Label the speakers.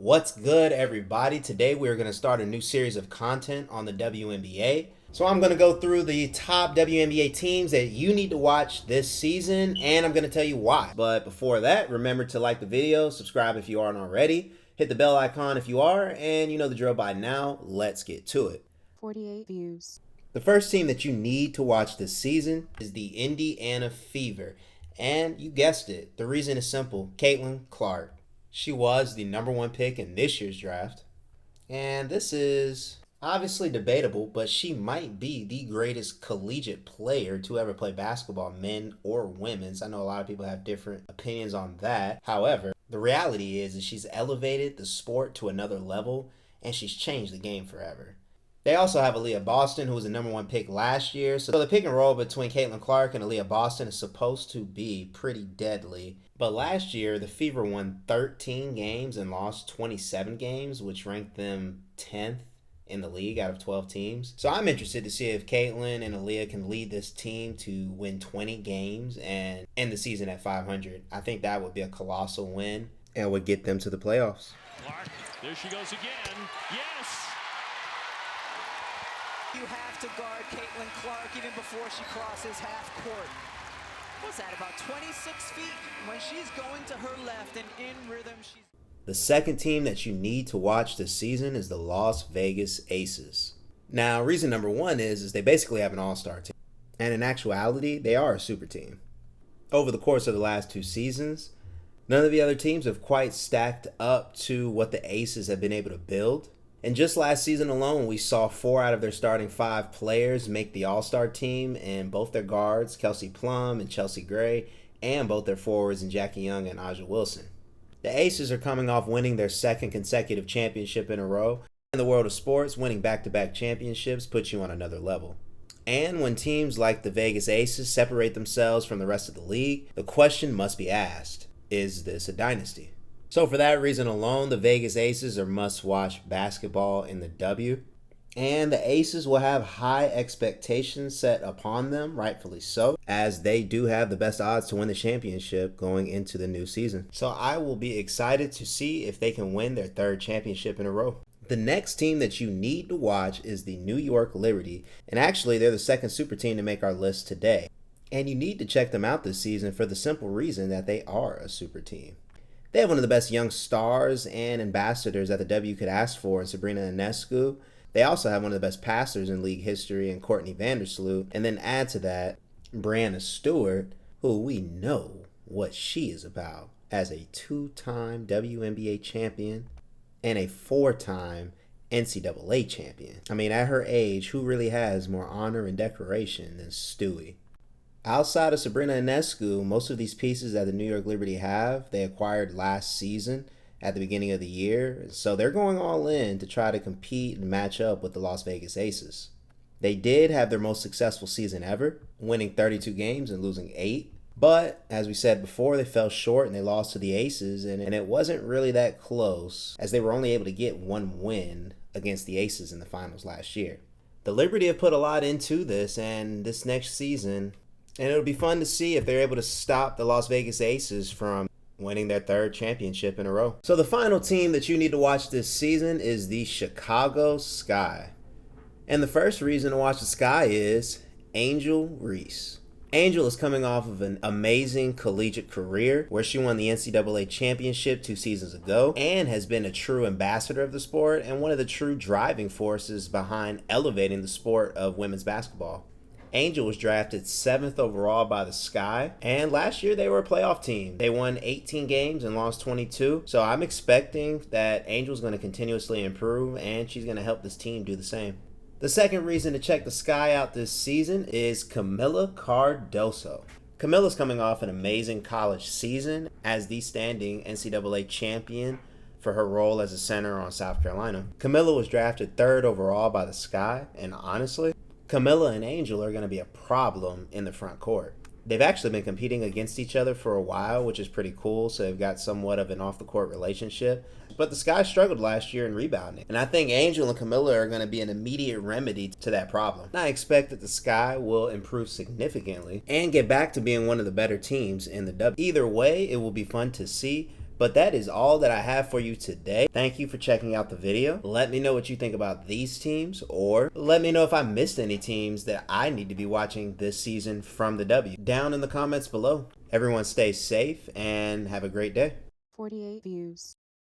Speaker 1: What's good, everybody? Today we're going to start a new series of content on the WNBA. So I'm going to go through the top WNBA teams that you need to watch this season, and I'm going to tell you why. But before that, remember to like the video, subscribe if you aren't already, hit the bell icon if you are, and you know the drill by now. Let's get to it.
Speaker 2: 48 views.
Speaker 1: The first team that you need to watch this season is the Indiana Fever. And you guessed it, the reason is simple: Caitlin Clark. She was the #1 pick in this year's draft. And this is obviously debatable, but she might be the greatest collegiate player to ever play basketball, men or women's. I know a lot of people have different opinions on that. However, the reality is she's elevated the sport to another level, and she's changed the game forever. They also have Aaliyah Boston, who was the #1 pick last year. So the pick and roll between Caitlin Clark and Aaliyah Boston is supposed to be pretty deadly. But last year, the Fever won 13 games and lost 27 games, which ranked them 10th in the league out of 12 teams. So I'm interested to see if Caitlin and Aaliyah can lead this team to win 20 games and end the season at 500. I think that would be a colossal win and would get them to the playoffs.
Speaker 3: Clark, there she goes again. Yes!
Speaker 4: You have to guard Caitlin Clark even before she crosses half court. What's that, about 26 feet? When she's going to her left and in rhythm, she's...
Speaker 1: The second team that you need to watch this season is the Las Vegas Aces. Now, reason number one is they basically have an all-star team. And in actuality, they are a super team. Over the course of the last 2 seasons, none of the other teams have quite stacked up to what the Aces have been able to build. And just last season alone, we saw 4 out of their starting 5 players make the All-Star team, and both their guards, Kelsey Plum and Chelsea Gray, and both their forwards in Jackie Young and Aja Wilson. The Aces are coming off winning their 2nd consecutive championship in a row. In the world of sports, winning back-to-back championships puts you on another level. And when teams like the Vegas Aces separate themselves from the rest of the league, the question must be asked: is this a dynasty? So for that reason alone, the Vegas Aces are must-watch basketball in the W. And the Aces will have high expectations set upon them, rightfully so, as they do have the best odds to win the championship going into the new season. So I will be excited to see if they can win their 3rd championship in a row. The next team that you need to watch is the New York Liberty. And actually, they're the 2nd super team to make our list today. And you need to check them out this season for the simple reason that they are a super team. They have one of the best young stars and ambassadors that the W could ask for in Sabrina Ionescu. They also have one of the best passers in league history in Courtney Vandersloot. And then add to that Brianna Stewart, who we know what she is about as a 2-time WNBA champion and a 4-time NCAA champion. I mean, at her age, who really has more honor and decoration than Stewie? Outside of Sabrina Ionescu, most of these pieces that the New York Liberty have, they acquired last season at the beginning of the year. So they're going all in to try to compete and match up with the Las Vegas Aces. They did have their most successful season ever, winning 32 games and losing 8. But as we said before, they fell short and they lost to the Aces, and it wasn't really that close, as they were only able to get 1 win against the Aces in the finals last year. The Liberty have put a lot into this, and this next season, and it'll be fun to see if they're able to stop the Las Vegas Aces from winning their 3rd championship in a row. So the final team that you need to watch this season is the Chicago Sky. And the first reason to watch the Sky is Angel Reese. Angel is coming off of an amazing collegiate career where she won the NCAA championship 2 seasons ago and has been a true ambassador of the sport and one of the true driving forces behind elevating the sport of women's basketball. Angel was drafted 7th overall by the Sky, and last year they were a playoff team. They won 18 games and lost 22, so I'm expecting that Angel's going to continuously improve, and she's going to help this team do the same. The second reason to check the Sky out this season is Camila Cardoso. Camila's coming off an amazing college season as the standing NCAA champion for her role as a center on South Carolina. Camila was drafted 3rd overall by the Sky, and honestly, Camila and Angel are going to be a problem in the front court. They've actually been competing against each other for a while, which is pretty cool, so they've got somewhat of an off-the-court relationship. But the Sky struggled last year in rebounding, and I think Angel and Camila are going to be an immediate remedy to that problem. And I expect that the Sky will improve significantly and get back to being one of the better teams in the W. Either way, it will be fun to see, But that is all that I have for you today. Thank you for checking out the video. Let me know what you think about these teams, or let me know if I missed any teams that I need to be watching this season from the W down in the comments below. Everyone stay safe and have a great day.
Speaker 2: 48 views.